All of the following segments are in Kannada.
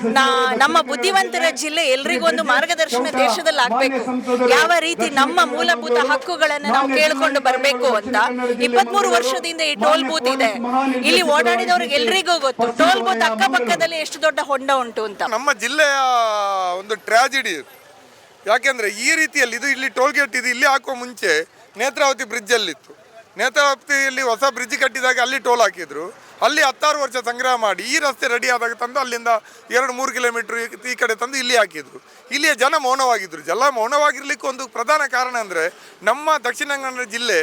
ನಮ್ಮ ಬುದ್ಧಿವಂತರ ಜಿಲ್ಲೆ ಎಲ್ರಿಗೂ ಒಂದು ಮಾರ್ಗದರ್ಶನ ದೇಶದಲ್ಲಿ ಆಗ್ಬೇಕು. ಯಾವ ರೀತಿ ನಮ್ಮ ಮೂಲಭೂತ ಹಕ್ಕುಗಳನ್ನು ನಾವು ಕೇಳಿಕೊಂಡು ಬರಬೇಕು ಅಂತ 23 ವರ್ಷದಿಂದ ಈ ಟೋಲ್ ಬೂತ್ ಇದೆ. ಇಲ್ಲಿ ಓಡಾಡಿದವ್ರಿಗೆ ಎಲ್ರಿಗೂ ಗೊತ್ತು ಟೋಲ್ ಬೂತ್ ಅಕ್ಕಪಕ್ಕದಲ್ಲಿ ಎಷ್ಟು ದೊಡ್ಡ ಹೊಂಡ ಉಂಟು ಅಂತ. ನಮ್ಮ ಜಿಲ್ಲೆಯ ಒಂದು ಟ್ರಾಜಿಡಿ. ಯಾಕೆಂದ್ರೆ ಈ ರೀತಿಯಲ್ಲಿ ಇದು ಇಲ್ಲಿ ಟೋಲ್ ಗೇಟ್ ಇದು ಇಲ್ಲಿ ಹಾಕುವ ಮುಂಚೆ ನೇತ್ರಾವತಿ ಬ್ರಿಡ್ಜ್ ಅಲ್ಲಿತ್ತು. ನೇತ್ರಾವತಿಯಲ್ಲಿ ಹೊಸ ಬ್ರಿಡ್ಜ್ ಕಟ್ಟಿದಾಗ ಅಲ್ಲಿ ಟೋಲ್ ಹಾಕಿದ್ರು. ಅಲ್ಲಿ 16 ವರ್ಷ ಸಂಗ್ರಹ ಮಾಡಿ ಈ ರಸ್ತೆ ರೆಡಿ ಆದಾಗ ತಂದು ಅಲ್ಲಿಂದ 2-3 ಕಿಲೋಮೀಟರ್ ಈ ಕಡೆ ತಂದು ಇಲ್ಲಿ ಹಾಕಿದ್ರು. ಇಲ್ಲಿಯ ಜನ ಮೌನವಾಗಿದ್ದರು. ಮೌನವಾಗಿರ್ಲಿಕ್ಕೆ ಒಂದು ಪ್ರಧಾನ ಕಾರಣ ಅಂದರೆ ನಮ್ಮ ದಕ್ಷಿಣ ಕನ್ನಡ ಜಿಲ್ಲೆ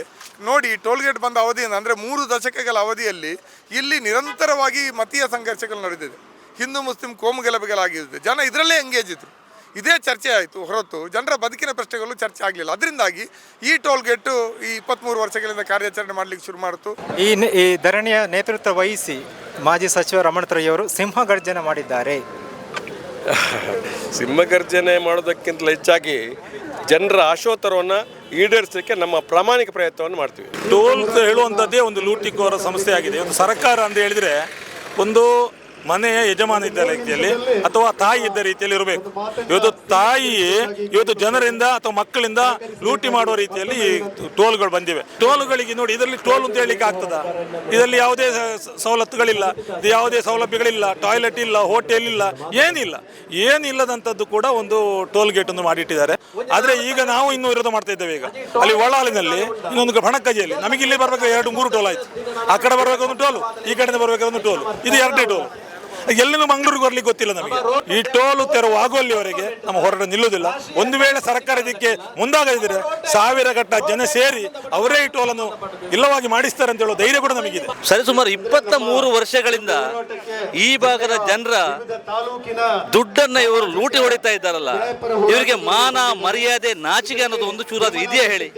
ನೋಡಿ ಟೋಲ್ಗೇಟ್ ಬಂದ ಅವಧಿಯಿಂದ ಅಂದರೆ 3 ದಶಕಗಳ ಅವಧಿಯಲ್ಲಿ ಇಲ್ಲಿ ನಿರಂತರವಾಗಿ ಮತೀಯ ಸಂಘರ್ಷಗಳು ನಡೆದಿದೆ. ಹಿಂದೂ ಮುಸ್ಲಿಂ ಕೋಮು ಗಲಭೆಗಳಾಗಿದ್ದೆ. ಜನ ಇದರಲ್ಲೇ ಎಂಗೇಜ್ ಇದ್ರು. ಇದೇ ಚರ್ಚೆ ಆಯಿತು ಹೊರತು ಜನರ ಬದುಕಿನ ಪ್ರಶ್ನೆಗಳು ಚರ್ಚೆ ಆಗಲಿಲ್ಲ. ಅದರಿಂದಾಗಿ ಈ ಟೋಲ್ಗೇಟು ಈ 23 ವರ್ಷಗಳಿಂದ ಕಾರ್ಯಾಚರಣೆ ಮಾಡಲಿಕ್ಕೆ ಶುರು ಮಾಡಿತು. ಈ ಧರಣಿಯ ನೇತೃತ್ವ ವಹಿಸಿ ಮಾಜಿ ಸಚಿವ ರಮಣತ್ರಯವರು ಸಿಂಹಗರ್ಜನೆ ಮಾಡಿದ್ದಾರೆ. ಸಿಂಹಗರ್ಜನೆ ಮಾಡೋದಕ್ಕಿಂತಲೂ ಹೆಚ್ಚಾಗಿ ಜನರ ಆಶೋತ್ತರವನ್ನು ಈಡೇರಿಸಲಿಕ್ಕೆ ನಮ್ಮ ಪ್ರಾಮಾಣಿಕ ಪ್ರಯತ್ನವನ್ನು ಮಾಡ್ತೀವಿ. ಟೋಲ್ ಹೇಳುವಂಥದ್ದೇ ಒಂದು ಲೂಟಿಕೋರ ಸಮಸ್ಯೆ ಆಗಿದೆ. ಒಂದು ಸರ್ಕಾರ ಅಂತ ಹೇಳಿದರೆ ಒಂದು ಮನೆಯ ಯಜಮಾನ ಇದ್ದ ರೀತಿಯಲ್ಲಿ ಅಥವಾ ತಾಯಿ ಇದ್ದ ರೀತಿಯಲ್ಲಿ ಇರಬೇಕು. ಇವತ್ತು ತಾಯಿ ಇವತ್ತು ಜನರಿಂದ ಅಥವಾ ಮಕ್ಕಳಿಂದ ಲೂಟಿ ಮಾಡುವ ರೀತಿಯಲ್ಲಿ ಟೋಲ್ಗಳು ಬಂದಿವೆ. ಟೋಲ್ಗಳಿಗೆ ನೋಡಿ, ಇದರಲ್ಲಿ ಟೋಲ್ ಅಂತ ಹೇಳಲಿಕ್ಕೆ ಆಗ್ತದ? ಇದರಲ್ಲಿ ಯಾವುದೇ ಸವಲತ್ತುಗಳಿಲ್ಲ, ಯಾವುದೇ ಸೌಲಭ್ಯಗಳಿಲ್ಲ, ಟಾಯ್ಲೆಟ್ ಇಲ್ಲ, ಹೋಟೆಲ್ ಇಲ್ಲ, ಏನಿಲ್ಲದಂಥದ್ದು ಕೂಡ ಒಂದು ಟೋಲ್ ಗೇಟ್ ಅನ್ನು ಮಾಡಿಟ್ಟಿದ್ದಾರೆ. ಆದರೆ ಈಗ ನಾವು ಇನ್ನೂ ವಿರೋಧ ಮಾಡ್ತಾ ಇದ್ದೇವೆ. ಈಗ ಅಲ್ಲಿ ಒಳಾಲಿನಲ್ಲಿ ಇನ್ನೊಂದು ಬಣಕಜಿಯಲ್ಲಿ ನಮಗೆ ಇಲ್ಲಿ ಬರಬೇಕು 2-3 ಟೋಲ್ ಆಯ್ತು. ಆ ಕಡೆ ಬರಬೇಕು ಒಂದು ಟೋಲು, ಈ ಕಡೆ ಬರಬೇಕು ಒಂದು ಟೋಲು. ಇದು 2ನೇ ಟೋಲ್. ಎಲ್ಲಿನೂ ಮಂಗಳೂರಿಗೆ ಬರ್ಲಿಕ್ಕೆ ಗೊತ್ತಿಲ್ಲ ನಮಗೆ. ಈ ಟೋಲು ತೆರವಾಗುವಲ್ಲಿವರೆಗೆ ನಮ್ಮ ಹೋರಾಟ ನಿಲ್ಲುವುದಿಲ್ಲ. ಒಂದು ವೇಳೆ ಸರ್ಕಾರ ಇದಕ್ಕೆ ಮುಂದಾಗದಿದ್ರೆ 1000 ಗಟ್ಟ ಜನ ಸೇರಿ ಅವರೇ ಈ ಟೋಲನ್ನು ಇಲ್ಲವಾಗಿ ಮಾಡಿಸ್ತಾರೆ ಅಂತ ಹೇಳೋ ಧೈರ್ಯ ಕೂಡ ನಮಗಿದೆ. ಸರಿಸುಮಾರು 23 ವರ್ಷಗಳಿಂದ ಈ ಭಾಗದ ಜನರ ದುಡ್ಡನ್ನ ಇವರು ಲೂಟಿ ಹೊಡಿತಾ ಇದ್ದಾರಲ್ಲ, ಇವರಿಗೆ ಮಾನ ಮರ್ಯಾದೆ ನಾಚಿಕೆ ಅನ್ನೋದು ಒಂದು ಚೂರಾದ್ರು ಇದೆಯಾ ಹೇಳಿ?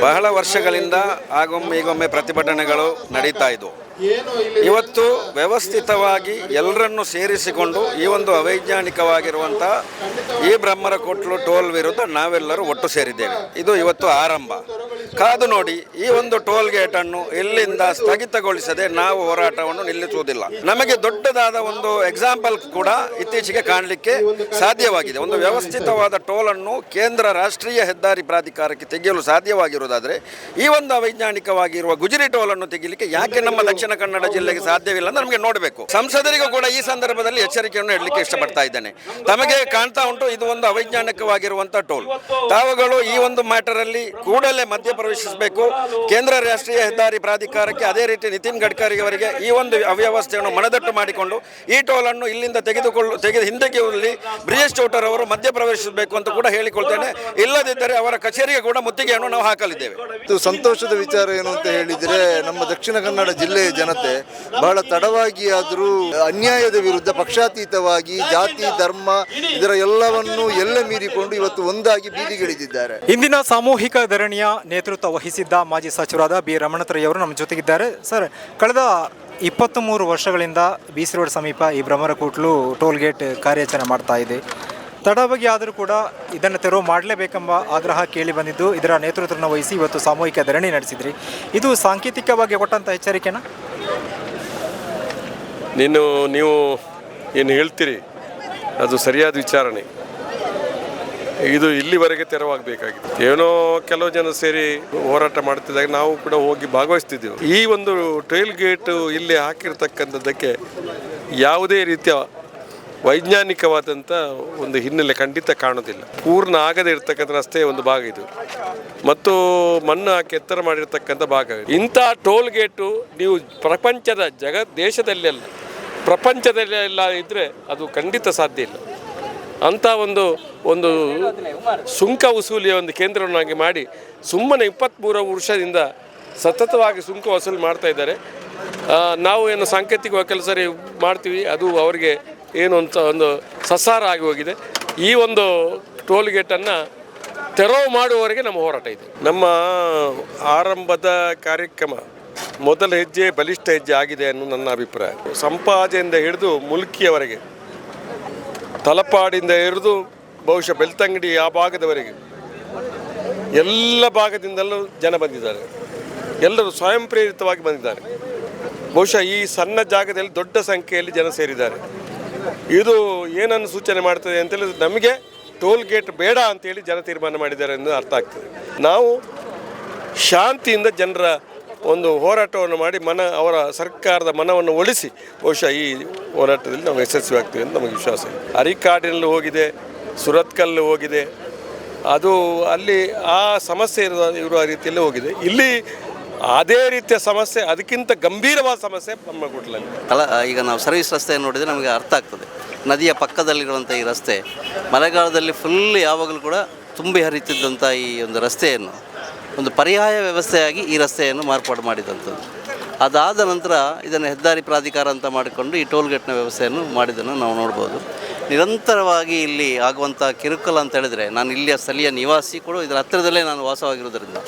ಬಹಳ ವರ್ಷಗಳಿಂದ ಆಗೊಮ್ಮೆ ಪ್ರತಿಭಟನೆಗಳು ನಡೀತಾ ಇದ್ವು. ಇವತ್ತು ವ್ಯವಸ್ಥಿತವಾಗಿ ಎಲ್ಲರನ್ನು ಸೇರಿಸಿಕೊಂಡು ಈ ಒಂದು ಅವೈಜ್ಞಾನಿಕವಾಗಿರುವಂಥ ಈ ಬ್ರಹ್ಮರಕೊಟ್ಲು ಟೋಲ್ ವಿರುದ್ಧ ನಾವೆಲ್ಲರೂ ಒಟ್ಟು ಸೇರಿದ್ದೇವೆ. ಇದು ಇವತ್ತು ಆರಂಭ. ಕಾದು ನೋಡಿ, ಈ ಒಂದು ಟೋಲ್ ಗೇಟನ್ನು ಇಲ್ಲಿಂದ ಸ್ಥಗಿತಗೊಳಿಸದೆ ನಾವು ಹೋರಾಟವನ್ನು ನಿಲ್ಲಿಸುವುದಿಲ್ಲ. ನಮಗೆ ದೊಡ್ಡದಾದ ಒಂದು ಎಕ್ಸಾಂಪಲ್ ಕೂಡ ಇತ್ತೀಚೆಗೆ ಕಾಣಲಿಕ್ಕೆ ಸಾಧ್ಯವಾಗಿದೆ. ಒಂದು ವ್ಯವಸ್ಥಿತವಾದ ಟೋಲನ್ನು ಕೇಂದ್ರ ರಾಷ್ಟ್ರೀಯ ಹೆದ್ದಾರಿ ಪ್ರಾಧಿಕಾರಕ್ಕೆ ತೆಗೆಯಲು ಸಾಧ್ಯವಾಗಿರುವುದಾದರೆ ಈ ಒಂದು ಅವೈಜ್ಞಾನಿಕವಾಗಿರುವ ಗುಜರಿ ಟೋಲನ್ನು ತೆಗೆಯಲಿಕ್ಕೆ ಯಾಕೆ ನಮ್ಮ ದಕ್ಷಿಣ ಕನ್ನಡ ಜಿಲ್ಲೆಗೆ ಸಾಧ್ಯವಿಲ್ಲ ಅಂತ ನಮಗೆ ನೋಡಬೇಕು. ಸಂಸದರಿಗೂ ಕೂಡ ಈ ಸಂದರ್ಭದಲ್ಲಿ ಎಚ್ಚರಿಕೆಯನ್ನು ನೀಡಲಿಕ್ಕೆ ಇಷ್ಟಪಡ್ತಾ ಇದ್ದೇನೆ. ತಮಗೆ ಕಾಣ್ತಾ ಉಂಟು ಇದು ಒಂದು ಅವೈಜ್ಞಾನಿಕವಾಗಿರುವಂಥ ಟೋಲ್. ತಾವುಗಳು ಈ ಒಂದು ಮ್ಯಾಟರ್ ಅಲ್ಲಿ ಕೂಡಲೇ ಮಧ್ಯಪ್ರವೇಶಿಸಬೇಕು. ಕೇಂದ್ರ ರಾಷ್ಟ್ರೀಯ ಹೆದ್ದಾರಿ ಪ್ರಾಧಿಕಾರಕ್ಕೆ ಅದೇ ರೀತಿ ನಿತಿನ್ ಗಡ್ಕರಿ ಅವರಿಗೆ ಈ ಒಂದು ಅವ್ಯವಸ್ಥೆಯನ್ನು ಮನದಟ್ಟು ಮಾಡಿಕೊಂಡು ಈ ಟೋಲ್ ಅನ್ನು ಇಲ್ಲಿಂದ ತೆಗೆದು ಹಿಂದೆಗೆಯಲ್ಲಿ ಬ್ರಿಜೇಶ್ ಚೌಟರ್ ಅವರು ಮಧ್ಯಪ್ರವೇಶಿಸಬೇಕು ಅಂತ ಕೂಡ ಹೇಳಿಕೊಳ್ತೇನೆ. ಇಲ್ಲದಿದ್ದರೆ ಅವರ ಕಚೇರಿಗೆ ಕೂಡ ಮುತ್ತಿಗೆಯನ್ನು ನಾವು ಹಾಕಲಿದ್ದೇವೆ. ಸಂತೋಷದ ವಿಚಾರ ಏನು ಅಂತ ಹೇಳಿದರೆ, ನಮ್ಮ ದಕ್ಷಿಣ ಕನ್ನಡ ಜಿಲ್ಲೆಯ ಜನತೆ ಬಹಳ ತಡವಾಗಿ ಆದರೂ ಅನ್ಯಾಯದ ವಿರುದ್ಧ ಪಕ್ಷಾತೀತವಾಗಿ ಜಾತಿ ಧರ್ಮ ಇದರ ಎಲ್ಲವನ್ನು ಎಲ್ಲ ಮೀರಿಕೊಂಡು ಇವತ್ತು ಒಂದಾಗಿ ಬೀದಿಗಿಳಿದಿದ್ದಾರೆ. ಇಂದಿನ ಸಾಮೂಹಿಕ ಧರಣಿಯ ನೇತೃತ್ವ ವಹಿಸಿದ್ದ ಮಾಜಿ ಸಚಿವರಾದ ಬಿ ರಮಣತ್ರಯವರು ನಮ್ಮ ಜೊತೆಗಿದ್ದಾರೆ. ಸರ್, ಕಳೆದ 23 ವರ್ಷಗಳಿಂದ BC ರೋಡ್ ಸಮೀಪ ಈ ಬ್ರಹ್ಮರಕೊಟ್ಲು ಟೋಲ್ ಗೇಟ್ ಕಾರ್ಯಾಚರಣೆ ಮಾಡ್ತಾ ಇದೆ. ತಡವಾಗಿ ಆದರೂ ಕೂಡ ಇದನ್ನು ತೆರವು ಮಾಡಲೇಬೇಕೆಂಬ ಆಗ್ರಹ ಕೇಳಿ ಬಂದಿದ್ದು, ಇದರ ನೇತೃತ್ವವನ್ನು ವಹಿಸಿ ಇವತ್ತು ಸಾಮೂಹಿಕ ಧರಣಿ ನಡೆಸಿದ್ರಿ. ಇದು ಸಾಂಕೇತಿಕವಾಗಿ ಕೊಟ್ಟಂಥ ಎಚ್ಚರಿಕೆನಾ? ನೀವು ಏನು ಹೇಳ್ತೀರಿ ಅದು ಸರಿಯಾದ ವಿಚಾರಣೆ. ಇದು ಇಲ್ಲಿವರೆಗೆ ತೆರವಾಗಬೇಕಾಗಿದೆ. ಏನೋ ಕೆಲವು ಜನ ಸೇರಿ ಹೋರಾಟ ಮಾಡ್ತಿದ್ದಾಗ ನಾವು ಕೂಡ ಹೋಗಿ ಭಾಗವಹಿಸ್ತಿದ್ದೆವು. ಈ ಒಂದು ಟೋಲ್ ಗೇಟ್ ಇಲ್ಲಿ ಹಾಕಿರ್ತಕ್ಕಂಥದ್ದಕ್ಕೆ ಯಾವುದೇ ರೀತಿಯ ವೈಜ್ಞಾನಿಕವಾದಂಥ ಒಂದು ಹಿನ್ನೆಲೆ ಖಂಡಿತ ಕಾಣೋದಿಲ್ಲ. ಪೂರ್ಣ ಆಗದೇ ಇರತಕ್ಕಂಥ ರಸ್ತೆಯ ಒಂದು ಭಾಗ ಇದು ಮತ್ತು ಮಣ್ಣು ಹಾಕಿ ಎತ್ತರ ಮಾಡಿರ್ತಕ್ಕಂಥ ಭಾಗ. ಇಂಥ ಟೋಲ್ ಗೇಟು ನೀವು ದೇಶದಲ್ಲೆಲ್ಲ ಪ್ರಪಂಚದಲ್ಲೆಲ್ಲ ಇದ್ದರೆ ಅದು ಖಂಡಿತ ಸಾಧ್ಯ ಇಲ್ಲ. ಅಂಥ ಒಂದು ಸುಂಕ ವಸೂಲಿಯ ಒಂದು ಕೇಂದ್ರವನ್ನಾಗಿ ಮಾಡಿ ಸುಮ್ಮನೆ 23 ವರ್ಷದಿಂದ ಸತತವಾಗಿ ಸುಂಕ ವಸೂಲಿ ಮಾಡ್ತಾ ಇದ್ದಾರೆ. ನಾವು ಏನು ಸಾಂಕೇತಿಕವಾಗಿ ಕೆಲಸ ಮಾಡ್ತೀವಿ, ಅದು ಅವರಿಗೆ ಏನು ಅಂತ ಒಂದು ಸಸಾರ ಆಗಿ ಹೋಗಿದೆ. ಈ ಒಂದು ಟೋಲ್ ಗೇಟನ್ನು ತೆರವು ಮಾಡುವವರೆಗೆ ನಮ್ಮ ಹೋರಾಟ ಇದೆ. ನಮ್ಮ ಆರಂಭದ ಕಾರ್ಯಕ್ರಮ ಮೊದಲ ಹೆಜ್ಜೆ ಬಲಿಷ್ಠ ಹೆಜ್ಜೆ ಆಗಿದೆ ಅನ್ನೋ ನನ್ನ ಅಭಿಪ್ರಾಯ. ಸಂಪಾಜೆಯಿಂದ ಹಿಡಿದು ಮುಲ್ಕಿಯವರೆಗೆ, ತಲಪಾಡಿಂದ ಹಿಡಿದು ಬಹುಶಃ ಬೆಳ್ತಂಗಡಿ ಆ ಭಾಗದವರೆಗೆ ಎಲ್ಲ ಭಾಗದಿಂದಲೂ ಜನ ಬಂದಿದ್ದಾರೆ. ಎಲ್ಲರೂ ಸ್ವಯಂ ಪ್ರೇರಿತವಾಗಿ ಬಂದಿದ್ದಾರೆ. ಬಹುಶಃ ಈ ಸಣ್ಣ ಜಾಗದಲ್ಲಿ ದೊಡ್ಡ ಸಂಖ್ಯೆಯಲ್ಲಿ ಜನ ಸೇರಿದ್ದಾರೆ. ಇದು ಏನನ್ನು ಸೂಚನೆ ಮಾಡ್ತದೆ ಅಂತೇಳಿ ನಮಗೆ ಟೋಲ್ ಗೇಟ್ ಬೇಡ ಅಂತೇಳಿ ಜನ ತೀರ್ಮಾನ ಮಾಡಿದ್ದಾರೆ ಎಂದು ಅರ್ಥ ಆಗ್ತದೆ. ನಾವು ಶಾಂತಿಯಿಂದ ಜನರ ಒಂದು ಹೋರಾಟವನ್ನು ಮಾಡಿ ಅವರ ಸರ್ಕಾರದ ಮನವನ್ನು ಒಲಿಸಿ ಬಹುಶಃ ಈ ಹೋರಾಟದಲ್ಲಿ ನಾವು ಯಶಸ್ವಿ ಆಗ್ತೀವಿ ಅಂತ ನಮಗೆ ವಿಶ್ವಾಸ ಇದೆ. ಅರಿಕಾಡಿನಲ್ಲಿ ಹೋಗಿದೆ, ಸುರತ್ಕಲ್ ಹೋಗಿದೆ, ಅದು ಅಲ್ಲಿ ಆ ಸಮಸ್ಯೆ ಇರುವ ರೀತಿಯಲ್ಲಿ ಹೋಗಿದೆ. ಇಲ್ಲಿ ಅದೇ ರೀತಿಯ ಸಮಸ್ಯೆ, ಅದಕ್ಕಿಂತ ಗಂಭೀರವಾದ ಸಮಸ್ಯೆ ನಮ್ಮ ಗುಡ್ಲಲ್ಲಿ ಈಗ ನಾವು ಸರ್ವಿಸ್ ರಸ್ತೆಯನ್ನು ನೋಡಿದರೆ ನಮಗೆ ಅರ್ಥ ಆಗ್ತದೆ. ನದಿಯ ಪಕ್ಕದಲ್ಲಿರುವಂಥ ಈ ರಸ್ತೆ ಮಳೆಗಾಲದಲ್ಲಿ ಫುಲ್ ಯಾವಾಗಲೂ ಕೂಡ ತುಂಬಿ ಹರಿತಿದ್ದಂಥ ಈ ಒಂದು ರಸ್ತೆಯನ್ನು ಒಂದು ಪರ್ಯಾಯ ವ್ಯವಸ್ಥೆಯಾಗಿ ಈ ರಸ್ತೆಯನ್ನು ಮಾರ್ಪಾಡು ಮಾಡಿದಂಥದ್ದು. ಅದಾದ ನಂತರ ಇದನ್ನು ಹೆದ್ದಾರಿ ಪ್ರಾಧಿಕಾರ ಅಂತ ಮಾಡಿಕೊಂಡು ಈ ಟೋಲ್ ಗೇಟ್ನ ವ್ಯವಸ್ಥೆಯನ್ನು ಮಾಡಿದ್ದನ್ನು ನಾವು ನೋಡ್ಬೋದು. ನಿರಂತರವಾಗಿ ಇಲ್ಲಿ ಆಗುವಂಥ ಕಿರುಕುಳ ಅಂತ ಹೇಳಿದರೆ, ನಾನು ಇಲ್ಲಿಯ ಸ್ಥಳೀಯ ನಿವಾಸಿ ಕೂಡ ಇದರ ಹತ್ತಿರದಲ್ಲೇ ನಾನು ವಾಸವಾಗಿರೋದ್ರಿಂದ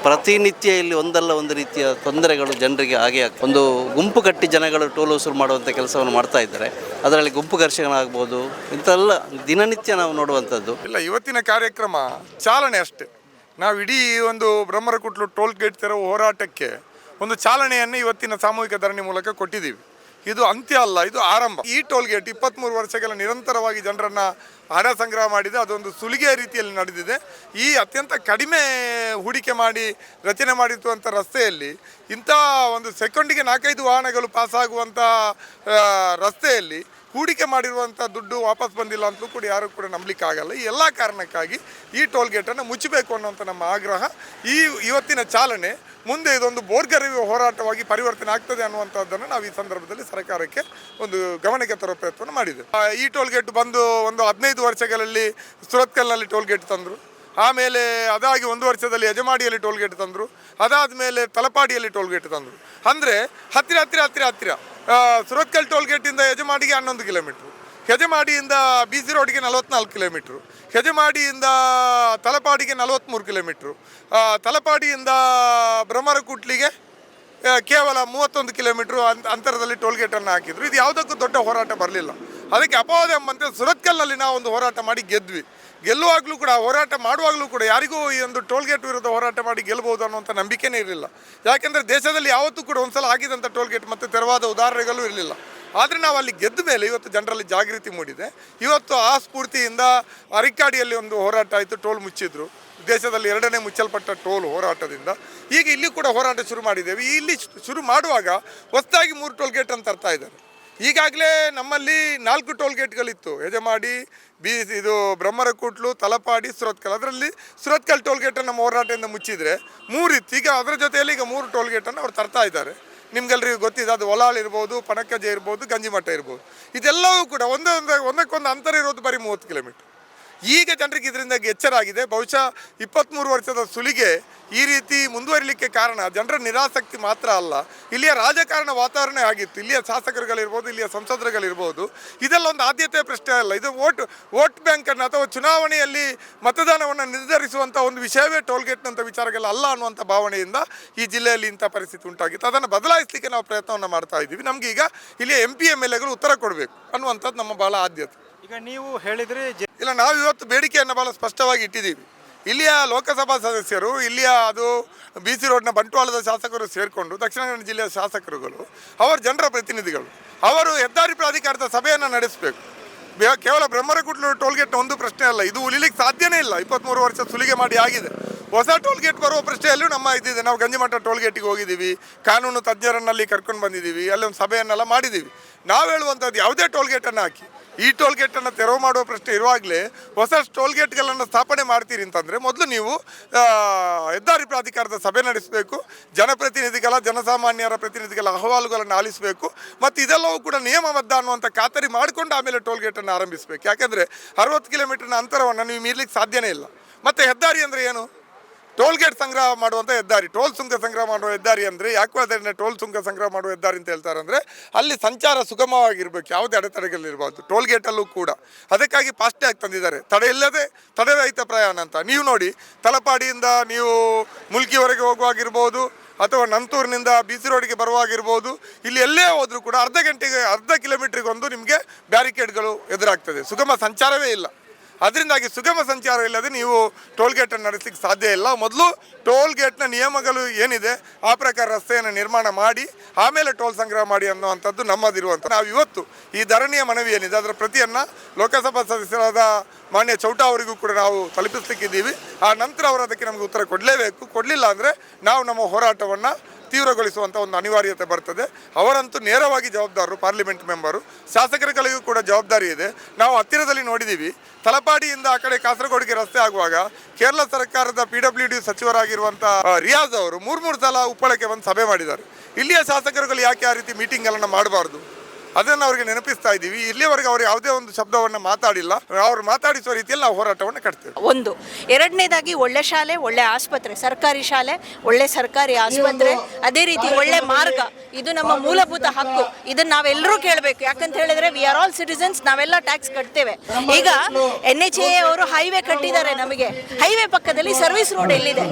ಪ್ರತಿನಿತ್ಯ ಇಲ್ಲಿ ಒಂದಲ್ಲ ಒಂದು ರೀತಿಯ ತೊಂದರೆಗಳು ಜನರಿಗೆ ಹಾಗೆ ಒಂದು ಗುಂಪು ಕಟ್ಟಿ ಜನಗಳು ಟೋಲ್ ವಸೂಲು ಮಾಡುವಂಥ ಕೆಲಸವನ್ನು ಮಾಡ್ತಾ ಇದ್ದಾರೆ. ಅದರಲ್ಲಿ ಗುಂಪು ಘರ್ಷಣೆ ಆಗ್ಬೋದು, ಇಂಥೆಲ್ಲ ದಿನನಿತ್ಯ ನಾವು ನೋಡುವಂಥದ್ದು. ಇಲ್ಲ, ಇವತ್ತಿನ ಕಾರ್ಯಕ್ರಮ ಚಾಲನೆ ಅಷ್ಟೇ. ನಾವು ಇಡೀ ಒಂದು ಬ್ರಹ್ಮರಕುಟ್ಲು ಟೋಲ್ ಗೇಟ್ ತೆರವು ಹೋರಾಟಕ್ಕೆ ಒಂದು ಚಾಲನೆಯನ್ನು ಇವತ್ತಿನ ಸಾಮೂಹಿಕ ಧರಣಿ ಮೂಲಕ ಕೊಟ್ಟಿದ್ದೀವಿ. ಇದು ಅಂತ್ಯ ಅಲ್ಲ, ಇದು ಆರಂಭ. ಈ ಟೋಲ್ ಗೇಟ್ 23 ವರ್ಷಗಳ ನಿರಂತರವಾಗಿ ಜನರನ್ನು ಹಣ ಸಂಗ್ರಹ ಮಾಡಿದೆ. ಅದೊಂದು ಸುಲಿಗೆ ರೀತಿಯಲ್ಲಿ ನಡೆದಿದೆ. ಈ ಅತ್ಯಂತ ಕಡಿಮೆ ಹೂಡಿಕೆ ಮಾಡಿ ರಚನೆ ಮಾಡಿರುವಂಥ ರಸ್ತೆಯಲ್ಲಿ ಇಂಥ ಒಂದು ಸೆಕೆಂಡಿಗೆ 4-5 ವಾಹನಗಳು ಪಾಸಾಗುವಂಥ ರಸ್ತೆಯಲ್ಲಿ ಹೂಡಿಕೆ ಮಾಡಿರುವಂಥ ದುಡ್ಡು ವಾಪಸ್ ಬಂದಿಲ್ಲ ಅಂತಲೂ ಕೂಡ ಯಾರು ಕೂಡ ನಂಬಲಿಕ್ಕಾಗಲ್ಲ. ಈ ಎಲ್ಲ ಕಾರಣಕ್ಕಾಗಿ ಈ ಟೋಲ್ ಗೇಟನ್ನು ಮುಚ್ಚಬೇಕು ಅನ್ನೋಂಥ ನಮ್ಮ ಆಗ್ರಹ. ಇವತ್ತಿನ ಚಾಲನೆ ಮುಂದೆ ಇದೊಂದು ಬೋರ್ಗರಿಯುವ ಹೋರಾಟವಾಗಿ ಪರಿವರ್ತನೆ ಆಗ್ತದೆ ಅನ್ನುವಂಥದ್ದನ್ನು ನಾವು ಈ ಸಂದರ್ಭದಲ್ಲಿ ಸರ್ಕಾರಕ್ಕೆ ಒಂದು ಗಮನಕ್ಕೆ ತರೋ ಪ್ರಯತ್ನ ಮಾಡಿದೆ. ಈ ಟೋಲ್ ಗೇಟ್ ಬಂದು ಒಂದು 15 ವರ್ಷಗಳಲ್ಲಿ ಸುರತ್ಕಲ್ನಲ್ಲಿ ಟೋಲ್ ಗೇಟ್ ತಂದರು. ಆಮೇಲೆ ಅದಾಗಿ 1 ವರ್ಷದಲ್ಲಿ ಯಜಮಾಡಿಯಲ್ಲಿ ಟೋಲ್ ಗೇಟ್ ತಂದರು. ಅದಾದ ಮೇಲೆ ತಲಪಾಡಿಯಲ್ಲಿ ಟೋಲ್ ಗೇಟ್ ತಂದರು. ಅಂದರೆ ಹತ್ತಿರ ಸುರತ್ಕಲ್ ಟೋಲ್ ಗೇಟಿಂದ ಯಜಮಾಡಿಗೆ 11 ಕಿಲೋಮೀಟ್ರು, ಹೆಜಮಾಡಿಯಿಂದ BC ರೋಡ್ಗೆ 44 ಕಿಲೋಮೀಟ್ರು, ಹೆಜಮಾಡಿಯಿಂದ ತಲಪಾಡಿಗೆ 43 ಕಿಲೋಮೀಟ್ರು, ತಲಪಾಡಿಯಿಂದ ಬ್ರಹ್ಮರಕುಟ್ಲಿಗೆ ಕೇವಲ 31 ಕಿಲೋಮೀಟ್ರು ಅಂತರದಲ್ಲಿ ಟೋಲ್ ಗೇಟನ್ನು ಹಾಕಿದ್ರು. ಇದು ಯಾವುದಕ್ಕೂ ದೊಡ್ಡ ಹೋರಾಟ ಬರಲಿಲ್ಲ. ಅದಕ್ಕೆ ಅಪವಾದ ಎಂಬಂತೆ ಸುರತ್ಕಲ್ನಲ್ಲಿ ನಾವು ಒಂದು ಹೋರಾಟ ಮಾಡಿ ಗೆಲ್ಲುವಾಗಲೂ ಕೂಡ, ಹೋರಾಟ ಮಾಡುವಾಗಲೂ ಕೂಡ ಯಾರಿಗೂ ಈ ಒಂದು ಟೋಲ್ ಗೇಟ್ ವಿರುದ್ಧ ಹೋರಾಟ ಮಾಡಿ ಗೆಲ್ಲಬಹುದು ಅನ್ನುವಂಥ ನಂಬಿಕೆನೇ ಇರಲಿಲ್ಲ. ಯಾಕೆಂದರೆ ದೇಶದಲ್ಲಿ ಯಾವತ್ತೂ ಕೂಡ ಒಂದ್ಸಲ ಆಗಿದಂಥ ಟೋಲ್ ಗೇಟ್ ಮತ್ತು ತೆರವಾದ ಉದಾಹರಣೆಗಳು ಇರಲಿಲ್ಲ. ಆದರೆ ನಾವು ಅಲ್ಲಿ ಗೆದ್ದ ಮೇಲೆ ಇವತ್ತು ಜನರಲ್ಲಿ ಜಾಗೃತಿ ಮೂಡಿದೆ. ಇವತ್ತು ಆ ಸ್ಫೂರ್ತಿಯಿಂದ ಅರಿಕಾಡಿಯಲ್ಲಿ ಒಂದು ಹೋರಾಟ ಆಯಿತು, ಟೋಲ್ ಮುಚ್ಚಿದ್ರು. ದೇಶದಲ್ಲಿ 2ನೇ ಮುಚ್ಚಲ್ಪಟ್ಟ ಟೋಲ್ ಹೋರಾಟದಿಂದ ಈಗ ಇಲ್ಲಿ ಕೂಡ ಹೋರಾಟ ಶುರು ಮಾಡಿದ್ದೇವೆ. ಇಲ್ಲಿ ಶುರು ಮಾಡುವಾಗ ಹೊಸದಾಗಿ 3 ಟೋಲ್ ಗೇಟ್ ಅಂತ ತರ್ತಾ ಇದ್ದಾರೆ. ಈಗಾಗಲೇ ನಮ್ಮಲ್ಲಿ 4 ಟೋಲ್ ಗೇಟ್ಗಳಿತ್ತು. ಯಜಮಾಡಿ, ಇದು ಬ್ರಹ್ಮರಕುಟ್ಲು, ತಲಪಾಡಿ, ಸುರತ್ಕಲ್. ಅದರಲ್ಲಿ ಸುರತ್ಕಲ್ ಟೋಲ್ ಗೇಟನ್ನು ನಮ್ಮ ಹೋರಾಟದಿಂದ ಮುಚ್ಚಿದರೆ 3 ಇತ್ತು. ಈಗ ಅದರ ಜೊತೆಯಲ್ಲಿ ಈಗ 3 ಟೋಲ್ ಗೇಟನ್ನು ಅವ್ರು ತರ್ತಾ ಇದ್ದಾರೆ. ನಿಮ್ಗೆಲ್ರಿಗೂ ಗೊತ್ತಿದೆ, ಅದು ಒಲಾಳ್ ಇರ್ಬೋದು, ಪಣಕಜೆ ಇರ್ಬೋದು, ಗಂಜಿಮಠ ಇರ್ಬೋದು. ಇದೆಲ್ಲವೂ ಕೂಡ ಒಂದಕ್ಕೊಂದು ಅಂತರ ಇರೋದು ಬರೀ 30 ಕಿಲೋಮೀಟ್ರ್. ಈಗ ಜನರಿಗೆ ಇದರಿಂದ ಎಚ್ಚರ ಆಗಿದೆ. ಬಹುಶಃ 23 ವರ್ಷದ ಸುಲಿಗೆ ಈ ರೀತಿ ಮುಂದುವರಿಲಿಕ್ಕೆ ಕಾರಣ ಜನರ ನಿರಾಸಕ್ತಿ ಮಾತ್ರ ಅಲ್ಲ, ಇಲ್ಲಿಯ ರಾಜಕಾರಣ ವಾತಾವರಣ ಆಗಿತ್ತು. ಇಲ್ಲಿಯ ಶಾಸಕರುಗಳಿರ್ಬೋದು, ಇಲ್ಲಿಯ ಸಂಸದರುಗಳಿರ್ಬೋದು, ಇದೆಲ್ಲ ಒಂದು ಆದ್ಯತೆ ಪ್ರಶ್ನೆ ಅಲ್ಲ. ಇದು ವೋಟ್ ಬ್ಯಾಂಕನ್ನು ಅಥವಾ ಚುನಾವಣೆಯಲ್ಲಿ ಮತದಾನವನ್ನು ನಿರ್ಧರಿಸುವಂಥ ಒಂದು ವಿಷಯವೇ ಟೋಲ್ಗೇಟ್ನಂಥ ವಿಚಾರಗಳ ಅಲ್ಲ ಅನ್ನುವಂಥ ಭಾವನೆಯಿಂದ ಈ ಜಿಲ್ಲೆಯಲ್ಲಿ ಇಂಥ ಪರಿಸ್ಥಿತಿ ಉಂಟಾಗಿತ್ತು. ಅದನ್ನು ಬದಲಾಯಿಸಲಿಕ್ಕೆ ನಾವು ಪ್ರಯತ್ನವನ್ನು ಮಾಡ್ತಾ ಇದ್ದೀವಿ. ನಮಗೆ ಈಗ ಇಲ್ಲಿಯ MP MLAಗಳು ಉತ್ತರ ಕೊಡಬೇಕು ಅನ್ನುವಂಥದ್ದು ನಮ್ಮ ಭಾಳ ಆದ್ಯತೆ. ಈಗ ನೀವು ಹೇಳಿದರೆ ಇಲ್ಲ, ನಾವು ಇವತ್ತು ಬೇಡಿಕೆಯನ್ನು ಭಾಳ ಸ್ಪಷ್ಟವಾಗಿ ಇಟ್ಟಿದ್ದೀವಿ. ಇಲ್ಲಿಯ ಲೋಕಸಭಾ ಸದಸ್ಯರು, ಇಲ್ಲಿಯ ಅದು BC ರೋಡ್ನ ಬಂಟ್ವಾಳದ ಶಾಸಕರು ಸೇರಿಕೊಂಡು, ದಕ್ಷಿಣ ಕನ್ನಡ ಜಿಲ್ಲೆಯ ಶಾಸಕರುಗಳು, ಅವರ ಜನರ ಪ್ರತಿನಿಧಿಗಳು, ಅವರು ಹೆದ್ದಾರಿ ಪ್ರಾಧಿಕಾರದ ಸಭೆಯನ್ನು ನಡೆಸಬೇಕು. ಕೇವಲ ಬ್ರಹ್ಮರಕುಟ್ಲು ಟೋಲ್ಗೇಟ್ನ ಒಂದು ಪ್ರಶ್ನೆ ಅಲ್ಲ, ಇದು ಉಳಿಲಿಕ್ಕೆ ಸಾಧ್ಯನೇ ಇಲ್ಲ. 23 ವರ್ಷ ಸುಲಿಗೆ ಮಾಡಿ ಆಗಿದೆ. ಹೊಸ ಟೋಲ್ಗೇಟ್ ಬರುವ ಪ್ರಶ್ನೆಯಲ್ಲೂ ನಮ್ಮ ಇದಿದೆ. ನಾವು ಗಂಜಿಮಠ ಟೋಲ್ಗೇಟಿಗೆ ಹೋಗಿದ್ದೀವಿ, ಕಾನೂನು ತಜ್ಞರನ್ನಲ್ಲಿ ಕರ್ಕೊಂಡು ಬಂದಿದ್ದೀವಿ, ಅಲ್ಲಿ ಒಂದು ಸಭೆಯನ್ನೆಲ್ಲ ಮಾಡಿದ್ದೀವಿ. ನಾವು ಹೇಳುವಂಥದ್ದು ಯಾವುದೇ ಟೋಲ್ಗೇಟನ್ನು ಹಾಕಿ ಈ ಟೋಲ್ಗೇಟನ್ನು ತೆರವು ಮಾಡುವ ಪ್ರಶ್ನೆ ಇರುವಾಗಲೇ ಹೊಸ ಟೋಲ್ಗೇಟ್ಗಳನ್ನು ಸ್ಥಾಪನೆ ಮಾಡ್ತೀರಿ ಅಂತಂದರೆ ಮೊದಲು ನೀವು ಹೆದ್ದಾರಿ ಪ್ರಾಧಿಕಾರದ ಸಭೆ ನಡೆಸಬೇಕು, ಜನಪ್ರತಿನಿಧಿಗಳ, ಜನಸಾಮಾನ್ಯರ ಪ್ರತಿನಿಧಿಗಳ ಅಹವಾಲುಗಳನ್ನು ಆಲಿಸಬೇಕು, ಮತ್ತು ಇದೆಲ್ಲವೂ ಕೂಡ ನಿಯಮಬದ್ಧ ಅನ್ನುವಂಥ ಖಾತರಿ ಮಾಡಿಕೊಂಡು ಆಮೇಲೆ ಟೋಲ್ಗೇಟನ್ನು ಆರಂಭಿಸಬೇಕು. ಯಾಕೆಂದರೆ 60 ಕಿಲೋಮೀಟರ್ನ ಅಂತರವನ್ನು ನೀವು ಮೀರಲಿಕ್ಕೆ ಸಾಧ್ಯನೇ ಇಲ್ಲ. ಮತ್ತು ಹೆದ್ದಾರಿ ಅಂದರೆ ಏನು? ಟೋಲ್ಗೇಟ್ ಸಂಗ್ರಹ ಮಾಡುವಂಥ ಹೆದ್ದಾರಿ, ಟೋಲ್ ಸುಂಕ ಸಂಗ್ರಹ ಮಾಡುವ ಹೆದ್ದಾರಿ ಅಂದರೆ ಯಾಕೆ ಅದನ್ನು ಟೋಲ್ ಸುಂಕ ಸಂಗ್ರಹ ಮಾಡುವ ಹೆದ್ದಾರಿ ಅಂತ ಹೇಳ್ತಾರೆ ಅಂದರೆ ಅಲ್ಲಿ ಸಂಚಾರ ಸುಗಮವಾಗಿರಬೇಕು, ಯಾವುದೇ ಅಡೆತಡೆಗಳಿರ್ಬಾರ್ದು. ಟೋಲ್ಗೇಟಲ್ಲೂ ಕೂಡ ಅದಕ್ಕಾಗಿ ಫಾಸ್ಟ್ಯಾಗ್ ತಂದಿದ್ದಾರೆ, ತಡೆರಹಿತ ಪ್ರಯಾಣ ಅಂತ. ನೀವು ನೋಡಿ, ತಲಪಾಡಿಯಿಂದ ನೀವು ಮುಲ್ಕಿವರೆಗೆ ಹೋಗುವಾಗಿರ್ಬೋದು ಅಥವಾ ನಂತೂರಿನಿಂದ BC ರೋಡ್ಗೆ ಬರುವಾಗಿರ್ಬೋದು, ಇಲ್ಲಿ ಎಲ್ಲೇ ಹೋದರೂ ಕೂಡ ಅರ್ಧ ಕಿಲೋಮೀಟ್ರಿಗೊಂದು ನಿಮಗೆ ಬ್ಯಾರಿಕೇಡ್ಗಳು ಎದುರಾಗ್ತದೆ, ಸುಗಮ ಸಂಚಾರವೇ ಇಲ್ಲ. ಅದರಿಂದಾಗಿ ಸುಗಮ ಸಂಚಾರ ಇಲ್ಲದೆ ನೀವು ಟೋಲ್ ಗೇಟನ್ನು ನಡೆಸಲಿಕ್ಕೆ ಸಾಧ್ಯ ಇಲ್ಲ. ಮೊದಲು ಟೋಲ್ ಗೇಟ್ನ ನಿಯಮಗಳು ಏನಿದೆ ಆ ಪ್ರಕಾರ ರಸ್ತೆಯನ್ನು ನಿರ್ಮಾಣ ಮಾಡಿ ಆಮೇಲೆ ಟೋಲ್ ಸಂಗ್ರಹ ಮಾಡಿ ಅನ್ನುವಂಥದ್ದು ನಮ್ಮದಿರುವಂಥ. ನಾವು ಇವತ್ತು ಈ ಧರಣಿಯ ಮನವಿ ಏನಿದೆ ಅದರ ಪ್ರತಿಯನ್ನು ಲೋಕಸಭಾ ಸದಸ್ಯರಾದ ಮಾನ್ಯ ಚೌಟಾ ಅವರಿಗೂ ಕೂಡ ನಾವು ತಲುಪಿಸ್ಲಿಕ್ಕಿದ್ದೀವಿ. ಆ ನಂತರ ಅವರು ಅದಕ್ಕೆ ನಮಗೆ ಉತ್ತರ ಕೊಡಲೇಬೇಕು. ಕೊಡಲಿಲ್ಲ ಅಂದರೆ ನಾವು ನಮ್ಮ ಹೋರಾಟವನ್ನು ತೀವ್ರಗೊಳಿಸುವಂಥ ಒಂದು ಅನಿವಾರ್ಯತೆ ಬರ್ತದೆ. ಅವರಂತೂ ನೇರವಾಗಿ ಜವಾಬ್ದಾರರು, ಪಾರ್ಲಿಮೆಂಟ್ ಮೆಂಬರು, ಶಾಸಕರುಗಳಿಗೂ ಕೂಡ ಜವಾಬ್ದಾರಿ ಇದೆ. ನಾವು ಹತ್ತಿರದಲ್ಲಿ ನೋಡಿದ್ದೀವಿ, ತಲಪಾಡಿಯಿಂದ ಆ ಕಡೆ ಕಾಸರಗೋಡಿಗೆ ರಸ್ತೆ ಆಗುವಾಗ ಕೇರಳ ಸರ್ಕಾರದ PWD ಸಚಿವರಾಗಿರುವಂಥ ರಿಯಾಜ್ ಅವರು 3 ಸಲ ಉಪ್ಪಳಕ್ಕೆ ಬಂದು ಸಭೆ ಮಾಡಿದ್ದಾರೆ. ಇಲ್ಲಿಯ ಶಾಸಕರುಗಳು ಯಾಕೆ ಆ ರೀತಿ ಮೀಟಿಂಗ್ಗಳನ್ನು ಮಾಡಬಾರ್ದು ಅದನ್ನು ಅವರಿಗೆ ನೆನಪಿಸ್ತಾ ಇದ್ದೀವಿ. ಇಲ್ಲಿವರೆಗೆ ಅವರು ಯಾವುದೇ ಒಂದು ಶಬ್ದವನ್ನು ಮಾತಾಡಿಲ್ಲ. ಅವರು ಮಾತಾಡಿಸುವ ರೀತಿಯಲ್ಲಿ ನಾವು ಹೋರಾಟವನ್ನು ಕಟ್ತೇವೆ. ಒಂದು ಎರಡನೇದಾಗಿ ಒಳ್ಳೆ ಶಾಲೆ, ಒಳ್ಳೆ ಆಸ್ಪತ್ರೆ, ಸರ್ಕಾರಿ ಶಾಲೆ, ಒಳ್ಳೆ ಸರ್ಕಾರಿ ಆಸ್ಪತ್ರೆ, ಅದೇ ರೀತಿ ಒಳ್ಳೆ ಮಾರ್ಗ, ಇದು ನಮ್ಮ ಮೂಲಭೂತ ಹಕ್ಕು. ಇದನ್ನು ನಾವೆಲ್ಲರೂ ಕೇಳಬೇಕು. ಯಾಕಂತ ಹೇಳಿದ್ರೆ ವಿ ಆರ್ ಆಲ್ ಸಿಟಿಸನ್ಸ್, ನಾವೆಲ್ಲ ಟ್ಯಾಕ್ಸ್ ಕಟ್ತೇವೆ. ಈಗ NHAA ಅವರು ಹೈವೇ ಕಟ್ಟಿದ್ದಾರೆ. ನಮಗೆ ಹೈವೇ ಪಕ್ಕದಲ್ಲಿ ಸರ್ವಿಸ್ ರೋಡ್ ಎಲ್ಲಿದೆ?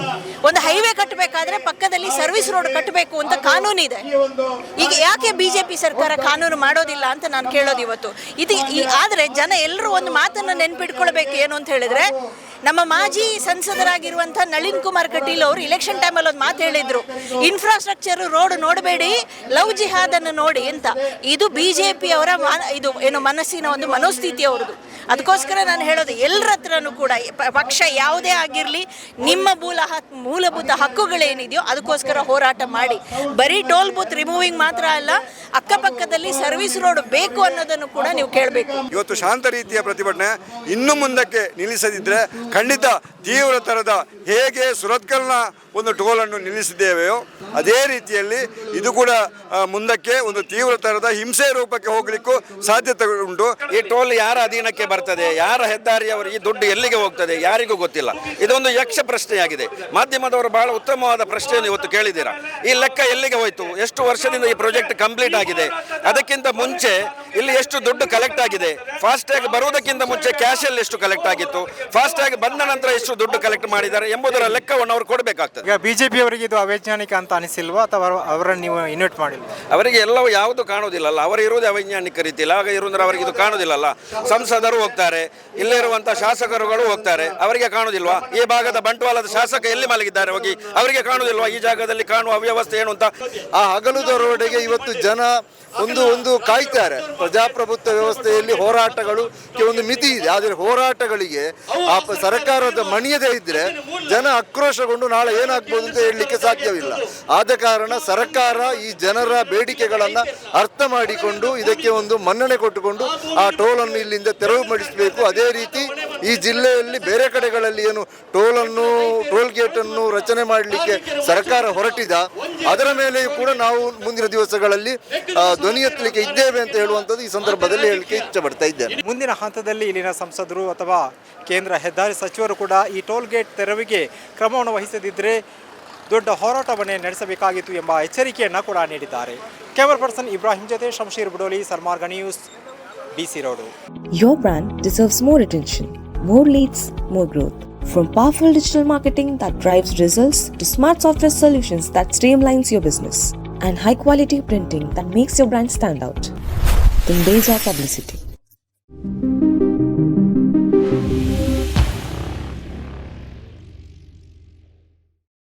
ಒಂದು ಹೈವೇ ಕಟ್ಟಬೇಕಾದ್ರೆ ಪಕ್ಕದಲ್ಲಿ ಸರ್ವಿಸ್ ರೋಡ್ ಕಟ್ಟಬೇಕು ಅಂತ ಕಾನೂನಿದೆ. ಈಗ ಯಾಕೆ BJP ಸರ್ಕಾರ ಕಾನೂನು ಮಾಡೋದಿಲ್ಲ ಅಂತ ನಾನು ಕೇಳೋದು ಇವತ್ತು. ಆದರೆ ಜನ ಎಲ್ಲರೂ ಒಂದು ಮಾತನ್ನು ನೆನ್ಪಿಟ್ಕೊಳ್ಬೇಕು, ಏನು ಅಂತ ಹೇಳಿದ್ರೆ, ನಮ್ಮ ಮಾಜಿ ಸಂಸದರಾಗಿರುವಂಥ ನಳಿನ್ ಕುಮಾರ್ ಕಟೀಲ್ ಅವರು ಇಲೆಕ್ಷನ್ ಟೈಮಲ್ಲಿ ಒಂದು ಮಾತು ಹೇಳಿದ್ರು, ಇನ್ಫ್ರಾಸ್ಟ್ರಕ್ಚರ್ ರೋಡ್ ನೋಡಬೇಡಿ, ಲವ್ ಜಿಹಾದ್ ಅನ್ನು ನೋಡಿ ಅಂತ. ಇದು BJP ಅವರ ಇದು ಏನು ಮನಸ್ಸಿನ ಒಂದು ಮನೋಸ್ಥಿತಿ ಅವ್ರದ್ದು. ಅದಕ್ಕೋಸ್ಕರ ನಾನು ಹೇಳೋದು, ಎಲ್ಲರ ಹತ್ರನೂ ಕೂಡ ಪಕ್ಷ ಯಾವುದೇ ಆಗಿರಲಿ, ನಿಮ್ಮ ಮೂಲಭೂತ ಹಕ್ಕುಗಳೇನಿದೆಯೋ ಅದಕ್ಕೋಸ್ಕರ ಹೋರಾಟ ಮಾಡಿ. ಬರೀ ಟೋಲ್ ಬೂತ್ ರಿಮೂವಿಂಗ್ ಮಾತ್ರ ಅಲ್ಲ, ಅಕ್ಕಪಕ್ಕದಲ್ಲಿ ಸರ್ವಿಸ್ ರೋಡ್ ಬೇಕು ಅನ್ನೋದನ್ನು ಕೂಡ ನೀವು ಕೇಳಬೇಕು. ಇವತ್ತು ಶಾಂತ ರೀತಿಯ ಪ್ರತಿಭಟನೆ ಇನ್ನು ಮುಂದಕ್ಕೆ ನಿಲ್ಲಿಸದಿದ್ದರೆ ಖಂಡಿತ ತೀವ್ರ ಥರದ ಹೇಗೆ ಸುರತ್ಕಲ್ನ ಒಂದು ಟೋಲನ್ನು ನಿಲ್ಲಿಸಿದ್ದೇವೆಯೋ ಅದೇ ರೀತಿಯಲ್ಲಿ ಇದು ಕೂಡ ಮುಂದಕ್ಕೆ ಒಂದು ತೀವ್ರ ಥರದ ಹಿಂಸೆ ರೂಪಕ್ಕೆ ಹೋಗಲಿಕ್ಕೂ ಸಾಧ್ಯತೆ ಉಂಟು. ಈ ಟೋಲ್ ಯಾರ ಅಧೀನಕ್ಕೆ ಬರ್ತದೆ, ಯಾರ ಹೆದ್ದಾರಿಯವರು ಈ ದುಡ್ಡು ಎಲ್ಲಿಗೆ ಹೋಗ್ತದೆ ಯಾರಿಗೂ ಗೊತ್ತಿಲ್ಲ. ಇದೊಂದು ಯಕ್ಷ ಪ್ರಶ್ನೆಯಾಗಿದೆ. ಮಾಧ್ಯಮದವರು ಬಹಳ ಉತ್ತಮವಾದ ಪ್ರಶ್ನೆಯನ್ನು ಇವತ್ತು ಕೇಳಿದ್ದೀರಾ. ಈ ಲೆಕ್ಕ ಎಲ್ಲಿಗೆ ಹೋಯಿತು? ಎಷ್ಟು ವರ್ಷದಿಂದ ಈ ಪ್ರಾಜೆಕ್ಟ್ ಕಂಪ್ಲೀಟ್ ಆಗಿದೆ? ಅದಕ್ಕಿಂತ ಮುಂಚೆ ಇಲ್ಲಿ ಎಷ್ಟು ದುಡ್ಡು ಕಲೆಕ್ಟ್ ಆಗಿದೆ? ಫಾಸ್ಟ್ಯಾಗ್ ಬರುವುದಕ್ಕಿಂತ ಮುಂಚೆ ಕ್ಯಾಶಲ್ಲಿ ಎಷ್ಟು ಕಲೆಕ್ಟ್ ಆಗಿತ್ತು? ಫಾಸ್ಟ್ಯಾಗ್ ಬಂದ ನಂತರ ಎಷ್ಟು ದುಡ್ಡು ಕಲೆಕ್ಟ್ ಮಾಡಿದ್ದಾರೆ ಎಂಬುದರ ಲೆಕ್ಕವನ್ನು ಅವರು ಕೊಡಬೇಕಾಗ್ತದೆ. ಈಗ BJP ಅವರಿಗೆ ಇದು ಅವೈಜ್ಞಾನಿಕ ಅಂತ ಅನಿಸಿಲ್ವಾ, ಅಥವಾ ಅವರನ್ನು ನೀವು ಇನ್ವೈಟ್ ಮಾಡಿಲ್ಲ? ಅವರಿಗೆ ಎಲ್ಲವೂ ಯಾವುದು ಕಾಣುವುದಿಲ್ಲಲ್ಲ. ಅವರು ಇರುವುದೇ ಅವೈಜ್ಞಾನಿಕ ರೀತಿಯಲ್ಲಿ. ಆಗ ಇರುವುದ್ರೆ ಅವರಿಗೆ ಇದು ಕಾಣುವುದಿಲ್ಲಲ್ಲ. ಸಂಸದರು ಹೋಗ್ತಾರೆ, ಇಲ್ಲಿರುವಂಥ ಶಾಸಕರುಗಳು ಹೋಗ್ತಾರೆ, ಅವರಿಗೆ ಕಾಣುವುದಿಲ್ವಾ? ಈ ಭಾಗದ ಬಂಟ್ವಾಳದ ಶಾಸಕ ಎಲ್ಲಿ ಮಲಗಿದ್ದಾರೆ ಹೋಗಿ, ಅವರಿಗೆ ಕಾಣುವುದಿಲ್ವಾ ಈ ಜಾಗದಲ್ಲಿ ಕಾಣುವ ಅವ್ಯವಸ್ಥೆ ಏನು ಅಂತ? ಆ ಹಗಲು ದರೋಡೆಗೆ ಇವತ್ತು ಜನ ಒಂದು ಕಾಯ್ತಾರೆ. ಪ್ರಜಾಪ್ರಭುತ್ವ ವ್ಯವಸ್ಥೆಯಲ್ಲಿ ಹೋರಾಟಗಳು ಒಂದು ಮಿತಿ ಇದೆ. ಆದರೆ ಹೋರಾಟಗಳಿಗೆ ಆ ಸರ್ಕಾರದ ಮಣಿಯದೇ ಇದ್ದರೆ ಜನ ಆಕ್ರೋಶಗೊಂಡು ನಾಳೆ ಏನಾಗ್ಬೋದು ಅಂತ ಹೇಳಲಿಕ್ಕೆ ಸಾಧ್ಯವಿಲ್ಲ. ಆದ ಕಾರಣ ಸರ್ಕಾರ ಈ ಜನರ ಬೇಡಿಕೆಗಳನ್ನು ಅರ್ಥ ಮಾಡಿಕೊಂಡು ಇದಕ್ಕೆ ಒಂದು ಮನ್ನಣೆ ಕೊಟ್ಟುಕೊಂಡು ಆ ಟೋಲನ್ನು ಇಲ್ಲಿಂದ ತೆರವು ಮಾಡಿಸಬೇಕು. ಅದೇ ರೀತಿ ಈ ಜಿಲ್ಲೆಯಲ್ಲಿ ಬೇರೆ ಕಡೆಗಳಲ್ಲಿ ಏನು ಟೋಲ್ ಗೇಟನ್ನು ರಚನೆ ಮಾಡಲಿಕ್ಕೆ ಸರ್ಕಾರ ಹೊರಟಿದ ಅದರ ಮೇಲೆಯೂ ಕೂಡ ನಾವು ಮುಂದಿನ ದಿವಸಗಳಲ್ಲಿ ಧ್ವನಿ ಎತ್ತಲಿಕ್ಕೆ ಇದ್ದೇವೆ ಅಂತ ಹೇಳುವಂಥದ್ದು ಈ ಸಂದರ್ಭದಲ್ಲಿ ಹೇಳಲಿಕ್ಕೆ ಇಚ್ಛೆ ಪಡ್ತಾ ಇದ್ದೇನೆ. ಮುಂದಿನ ಹಂತದಲ್ಲಿ ಇಲ್ಲಿನ ಸಂಸದರು ಅಥವಾ ಕೇಂದ್ರ ಹೆದ್ದಾರಿ ಸಚಿವರು ಕೂಡ ಈ ಟೋಲ್ ಗೇಟ್ ತೆರವಿಗೆ ಕ್ರಮವನ್ನು ವಹಿಸದಿದ್ದರೆ ದೊಡ್ಡ ಹೋರಾಟವನ್ನೇ ನಡೆಸಬೇಕಾಗಿತ್ತು ಎಂಬ ಎಚ್ಚರಿಕೆಯನ್ನು ಕೂಡ ನೀಡಿದ್ದಾರೆ. ಕ್ಯಾಮರಾ ಪರ್ಸನ್ ಇಬ್ರಾಹಿಂ ಜೊತೆ Shamsheer Budoli, Sarmarga news, BC Road. Your brand deserves more attention, more leads, more growth. From powerful digital marketing that drives results to smart software solutions that streamlines your business and high quality printing that makes your brand stand out. Then there's our publicity.